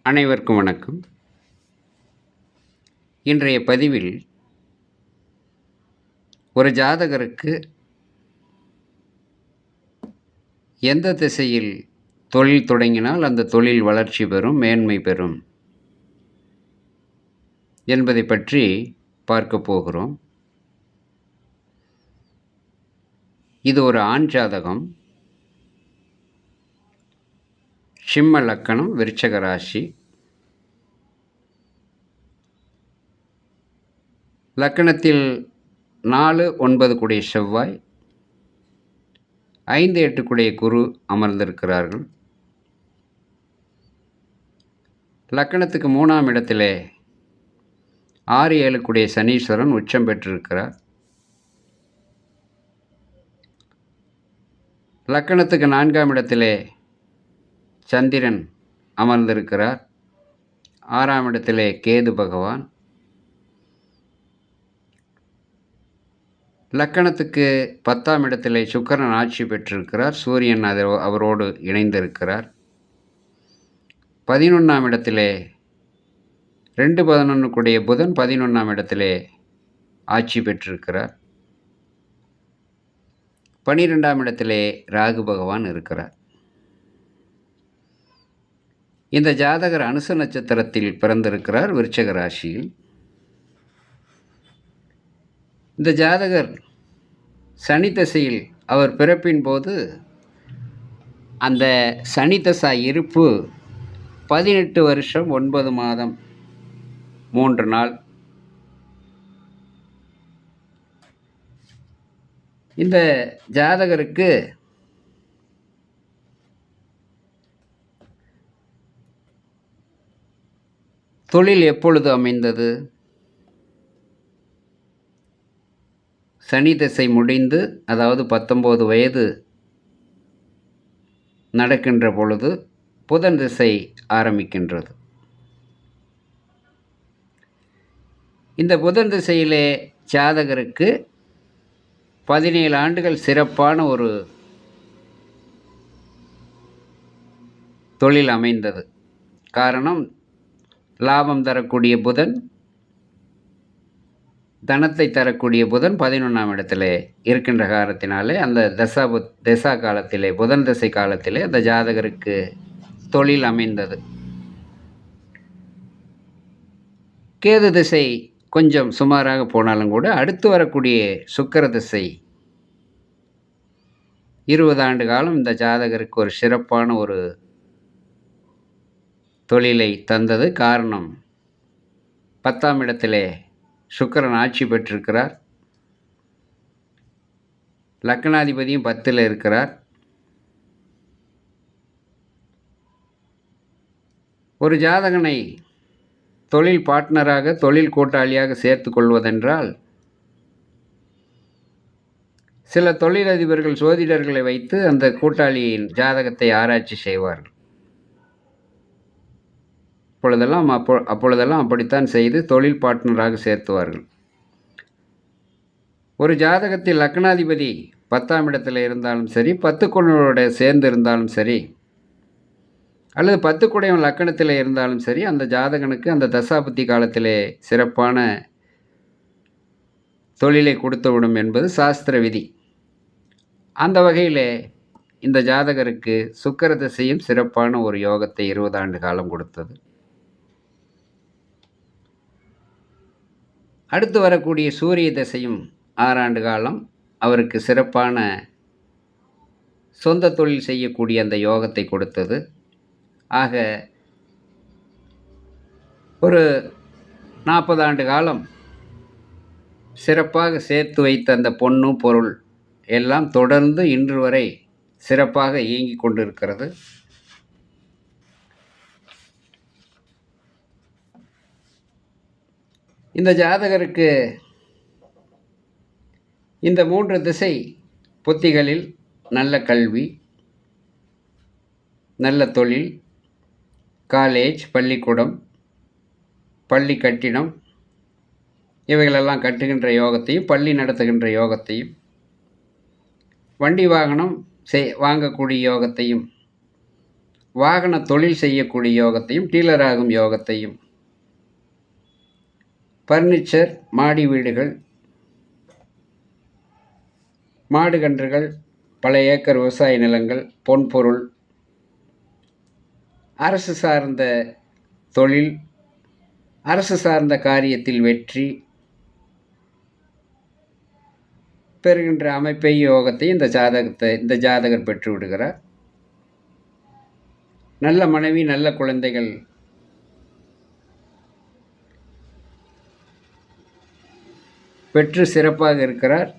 அனைவருக்கும் வணக்கம். இன்றைய பதிவில் ஒரு ஜாதகருக்கு எந்த திசையில் தொழில் தொடங்கினால் அந்த தொழில் வளர்ச்சி பெறும், மேன்மை பெறும் என்பதை பற்றி பார்க்க போகிறோம். இது ஒரு ஆண் ஜாதகம். சிம்ம லக்கணம், விருச்சக ராசி. லக்கணத்தில் 4, 9 கூடிய செவ்வாய், 5, 8 கூடிய குரு அமர்ந்திருக்கிறார்கள். லக்கணத்துக்கு 3ஆம் இடத்திலே 6, 7 கூடிய சனீஸ்வரன் உச்சம் பெற்றிருக்கிறார். லக்கணத்துக்கு 4ஆம் இடத்திலே சந்திரன் அமர்ந்திருக்கிறார். 6ஆம் இடத்திலே கேது பகவான். லக்கணத்துக்கு 10ஆம் இடத்திலே சுக்கிரன் ஆட்சி பெற்றிருக்கிறார். சூரியன் அவரோடு இணைந்திருக்கிறார். 11ஆம் இடத்திலே 2, 11 கூடிய புதன் 11ஆம் இடத்திலே ஆட்சி பெற்றிருக்கிறார். 12ஆம் இடத்திலே ராகு பகவான் இருக்கிறார். இந்த ஜாதகர் அனுச நட்சத்திரத்தில் பிறந்திருக்கிறார், விருச்சக ராசியில். இந்த ஜாதகர் சனி திசையில் அவர் பிறப்பின் போது அந்த சனி தசா இருப்பு 18 வருஷம் 9 மாதம் 3 நாள். இந்த ஜாதகருக்கு தொழில் எப்பொழுது அமைந்தது? சனி திசை முடிந்து, அதாவது 19 வயது நடக்கின்ற பொழுது புதன் திசை ஆரம்பிக்கின்றது. இந்த புதன் திசையிலே ஜாதகருக்கு 17 ஆண்டுகள் சிறப்பான ஒரு தொழில் அமைந்தது. காரணம், லாபம் தரக்கூடிய புதன், தனத்தை தரக்கூடிய புதன் 11ஆம் இடத்திலே இருக்கின்ற காரணத்தினாலே அந்த தசா காலத்திலே, புதன் திசை காலத்திலே அந்த ஜாதகருக்கு தொழில் அமைந்தது. கேது திசை கொஞ்சம் சுமாராக போனாலும் கூட அடுத்து வரக்கூடிய சுக்கிர திசை 20 ஆண்டு காலம் இந்த ஜாதகருக்கு ஒரு சிறப்பான ஒரு தொழிலை தந்தது. காரணம், 10ஆம் இடத்திலே சுக்கிரன் ஆட்சி பெற்றிருக்கிறார். லக்னாதிபதியும் 10ல் இருக்கிறார். ஒரு ஜாதகனை தொழில் பார்ட்னராக, தொழில் கூட்டாளியாக சேர்த்து கொள்வதென்றால் சில தொழிலதிபர்கள் சோதிடர்களை வைத்து அந்த கூட்டாளியின் ஜாதகத்தை ஆராய்ச்சி செய்வார்கள். அப்பொழுதெல்லாம் அப்படித்தான் செய்து தொழில் பார்ட்னராக சேர்த்துவார்கள். ஒரு ஜாதகத்தில் லக்னாதிபதி 10ஆம் இடத்தில் இருந்தாலும் சரி, 10 குடையோட சேர்ந்து இருந்தாலும் சரி, அல்லது 10 குடையவன் லக்கணத்தில் இருந்தாலும் சரி, அந்த ஜாதகனுக்கு அந்த தசாபுத்தி காலத்திலே சிறப்பான தொழிலை கொடுத்துவிடும் என்பது சாஸ்திர விதி. அந்த வகையிலே இந்த ஜாதகருக்கு சுக்கிர திசையும் சிறப்பான ஒரு யோகத்தை 20 ஆண்டு காலம் கொடுத்தது. அடுத்து வரக்கூடிய சூரிய திசையும் 6 ஆண்டு காலம் அவருக்கு சிறப்பான சொந்த தொழில் செய்யக்கூடிய அந்த யோகத்தை கொடுத்தது. ஆக ஒரு 40 ஆண்டு காலம் சிறப்பாக சேர்த்து வைத்த அந்த பொன்னு பொருள் எல்லாம் தொடர்ந்து இன்று வரை சிறப்பாக இயங்கி கொண்டிருக்கிறது. இந்த ஜாதகருக்கு இந்த 3 திசை புத்திகளில் நல்ல கல்வி, நல்ல தொழில், காலேஜ், பள்ளிக்கூடம், பள்ளி கட்டிடம் இவைகளெல்லாம் கட்டுகின்ற யோகத்தையும், பள்ளி நடத்துகின்ற யோகத்தையும், வண்டி வாகனம் வாங்கக்கூடிய யோகத்தையும் வாகன தொழில் செய்யக்கூடிய யோகத்தையும், டீலராகும் யோகத்தையும், ஃபர்னிச்சர், மாடி வீடுகள், மாடு கன்றுகள், பல ஏக்கர் விவசாய நிலங்கள், பொன்பொருள், அரசு சார்ந்த தொழில், அரசு சார்ந்த காரியத்தில் வெற்றி பெறுகின்ற அமைப்பை யோகத்தை இந்த ஜாதகர் பெற்று விடுகிறார். நல்ல மனைவி, நல்ல குழந்தைகள் பெற்று சிறப்பாக இருக்கிறார்.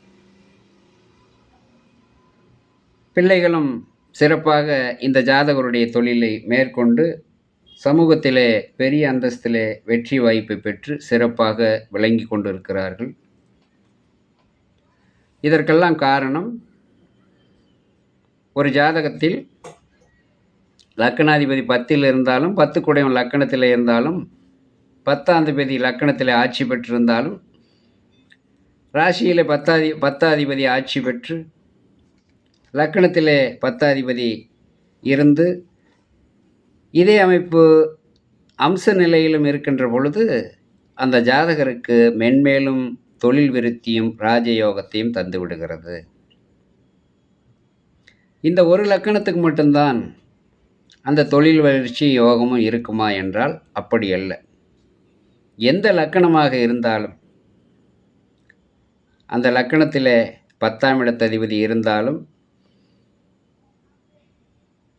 பிள்ளைகளும் சிறப்பாக இந்த ஜாதகருடைய தொழிலை மேற்கொண்டு சமூகத்திலே பெரிய அந்தஸ்திலே வெற்றி வாய்ப்பை பெற்று சிறப்பாக விளங்கி கொண்டிருக்கிறார்கள். இதற்கெல்லாம் காரணம், ஒரு ஜாதகத்தில் லக்னாதிபதி 10ல் இருந்தாலும், 10 குடையவன் லக்கணத்தில் இருந்தாலும், 10ஆம் லக்கணத்தில் ஆட்சி பெற்றிருந்தாலும், ராசியில் 10ஆதிபதி ஆட்சி பெற்று லக்கணத்திலே 10ஆதிபதி இருந்து இதே அமைப்பு அம்ச நிலையிலும் இருக்கின்ற பொழுது அந்த ஜாதகருக்கு மென்மேலும் தொழில் விருத்தியும் ராஜயோகத்தையும் தந்து விடுகிறது. இந்த ஒரு லக்கணத்துக்கு மட்டும்தான் அந்த தொழில் வளர்ச்சி யோகமும் இருக்குமா என்றால் அப்படி அல்ல. எந்த லக்கணமாக இருந்தாலும், அந்த லக்கணத்திலே 10ஆம் இடத்ததிபதி இருந்தாலும்,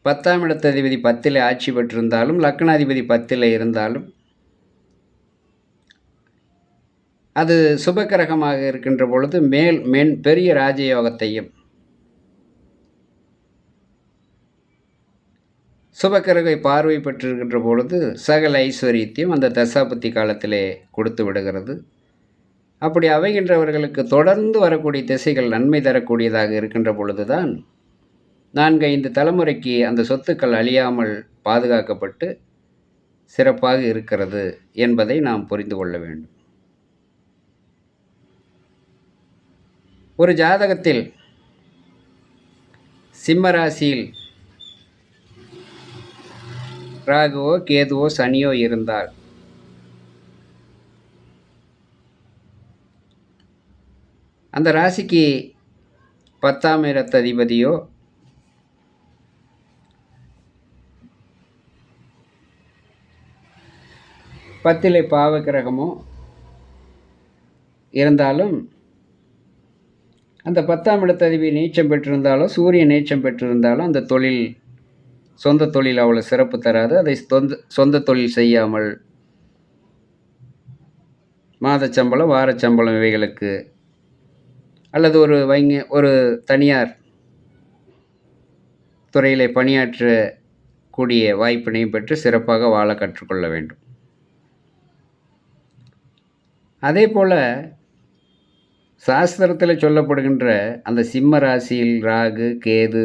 10ஆம் இடத்ததிபதி 10ல் ஆட்சி பெற்றிருந்தாலும், லக்னாதிபதி 10ல் இருந்தாலும், அது சுபக்கிரகமாக இருக்கின்ற பொழுது பெரிய ராஜயோகத்தையும், சுபக்கிரகை பார்வை பெற்றிருக்கின்ற பொழுது சகல ஐஸ்வர்யத்தையும் அந்த தசாபுத்தி காலத்திலே கொடுத்து விடுகிறது. அப்படி அமைகின்றவர்களுக்கு தொடர்ந்து வரக்கூடிய திசைகள் நன்மை தரக்கூடியதாக இருக்கின்ற பொழுதுதான் 4-5 தலைமுறைக்கு அந்த சொத்துக்கள் அழியாமல் பாதுகாக்கப்பட்டு சிறப்பாக இருக்கிறது என்பதை நாம் புரிந்து கொள்ள வேண்டும். ஒரு ஜாதகத்தில் சிம்ம ராசியில் ராகுவோ, கேதுவோ, சனியோ இருந்தால் அந்த ராசிக்கு 10ஆம் இடத்ததிபதியோ, பத்திலே பாவக்கிரகமோ இருந்தாலும், அந்த 10ஆம் இடத்ததிபதி நீச்சம் பெற்றிருந்தாலோ, சூரியன் நீச்சம் பெற்றிருந்தாலும் அந்த தொழில், சொந்த தொழில் அவ்வளோ சிறப்பு தராது. அதை சொந்த தொழில் செய்யாமல் மாதச்சம்பளம், வாரச்சம்பளம் இவைகளுக்கு, அல்லது ஒரு தனியார் துறையிலே பணியாற்றக்கூடிய வாய்ப்பினையும் பெற்று சிறப்பாக வாழ கற்றுக்கொள்ள வேண்டும். அதே போல் சாஸ்திரத்தில் சொல்லப்படுகின்ற அந்த சிம்ம ராசியில் ராகு, கேது,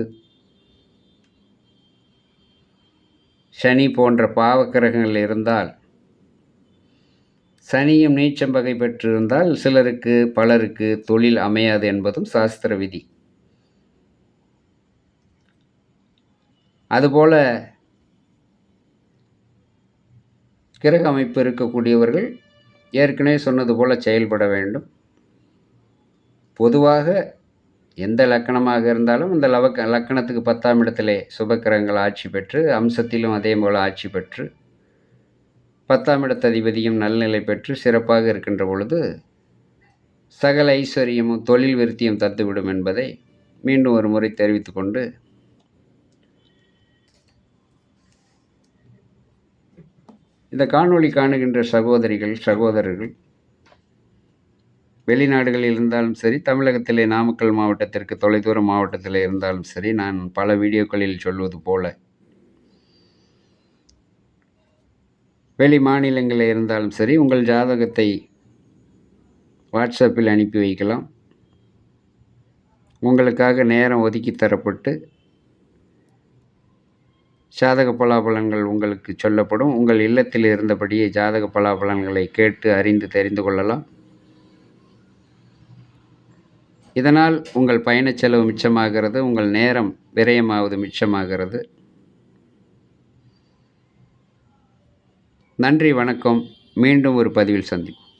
சனி போன்ற பாவக்கிரகங்கள் இருந்தால், சனியும் நீச்சம் வகை பெற்றிருந்தால் பலருக்கு தொழில் அமையாது என்பதும் சாஸ்திர விதி. அதுபோல கிரக அமைப்பு இருக்கக்கூடியவர்கள் ஏற்கனவே சொன்னது போல செயல்பட வேண்டும். பொதுவாக எந்த லக்கணமாக இருந்தாலும் அந்த லக்கணத்துக்கு 10ஆம் இடத்திலே சுபக்கிரகங்கள் ஆட்சி பெற்று, அம்சத்திலும் அதே போல் ஆட்சி பெற்று, 10ஆம் இடத்ததிபதியும் நல்நிலை பெற்று சிறப்பாக இருக்கின்ற பொழுது சகல ஐஸ்வர்யமும் தொழில் விருத்தியும் தந்துவிடும் என்பதை மீண்டும் ஒரு முறை தெரிவித்து கொண்டு, இந்த காணொளி காணுகின்ற சகோதரிகள், சகோதரர்கள் வெளிநாடுகளில் இருந்தாலும் சரி, தமிழகத்திலே நாமக்கல் மாவட்டத்திற்கு தொலைதூர மாவட்டத்தில் இருந்தாலும் சரி, நான் பல வீடியோக்களில் சொல்வது போல வெளி மாநிலங்களில் இருந்தாலும் சரி, உங்கள் ஜாதகத்தை வாட்ஸ்அப்பில் அனுப்பி வைக்கலாம். உங்களுக்காக நேரம் ஒதுக்கி தரப்பட்டு ஜாதக பலாபலன்கள் உங்களுக்கு சொல்லப்படும். உங்கள் இல்லத்தில் இருந்தபடியே ஜாதக பலாபலன்களை கேட்டு அறிந்து தெரிந்து கொள்ளலாம். இதனால் உங்கள் பயணச் செலவு மிச்சமாகிறது, உங்கள் நேரம் விரயமாவது மிச்சமாகிறது. நன்றி, வணக்கம். மீண்டும் ஒரு பதிவில் சந்திப்போம்.